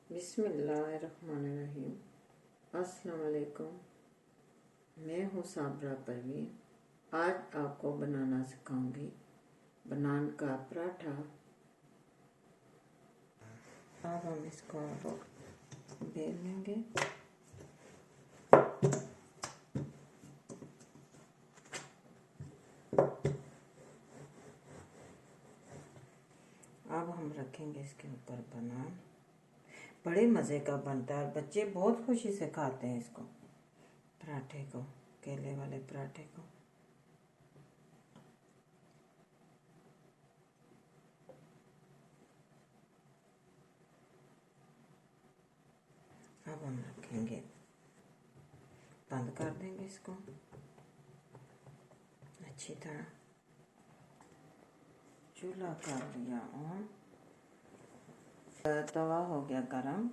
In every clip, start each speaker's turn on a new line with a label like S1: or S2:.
S1: बिस्मिल्लाहिर्रहमानिर्रहीम। अस्सलाम वालेकुम। मैं हूँ साबरा परवीन। आज आपको बनाना सिखाऊंगी बनान का पराठा। अब हम इसको बेल लेंगे। अब हम रखेंगे इसके ऊपर बनान। बड़े मज़े का बनता है, बच्चे बहुत खुशी से खाते हैं इसको, पराठे को, केले वाले पराठे को। अब हम रखेंगे, बंद कर देंगे इसको अच्छी तरह। चूल्हा कर लिया ऑन, तवा हो गया गरम।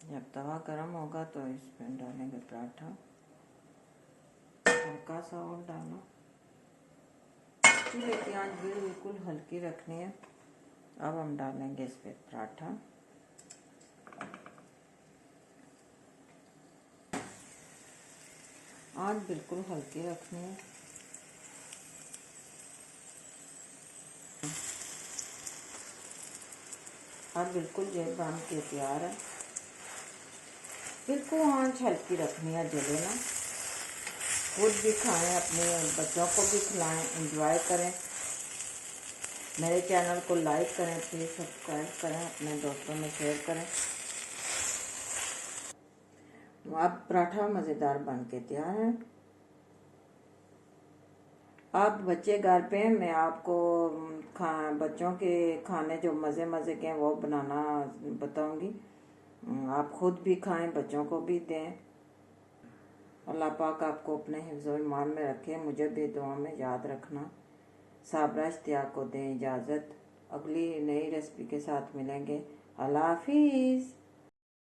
S1: जब तवा गरम होगा तो इसमें डालेंगे पराठा। हल्का सा और डालो। चूल्हे की आंच बिल्कुल हल्की रखनी है। अब हम डालेंगे इस पे पराठा। आंच बिल्कुल हल्की रखनी है। अब बिल्कुल ये बन के तैयार है। बिल्कुल आंच हल्की रखनी है, जले ना। खुद भी खाएं, अपने बच्चों को भी खिलाएं, एंजॉय करें। मेरे चैनल को लाइक करें, प्लीज़ सब्सक्राइब करें, अपने दोस्तों में शेयर करें। अब पराठा मज़ेदार बन के तैयार है। आप बच्चे घर पे हैं, मैं आपको बच्चों के खाने जो मज़े मज़े के हैं वो बनाना बताऊंगी। आप खुद भी खाएं, बच्चों को भी दें। अल्लाह पाक आपको अपने हिफ्ज़-ओ ईमान में रखे, मुझे भी दुआ में याद रखना। साबरा इश्तियाक को दें इजाज़त। अगली नई रेसिपी के साथ मिलेंगे। अल्लाह हाफिज़।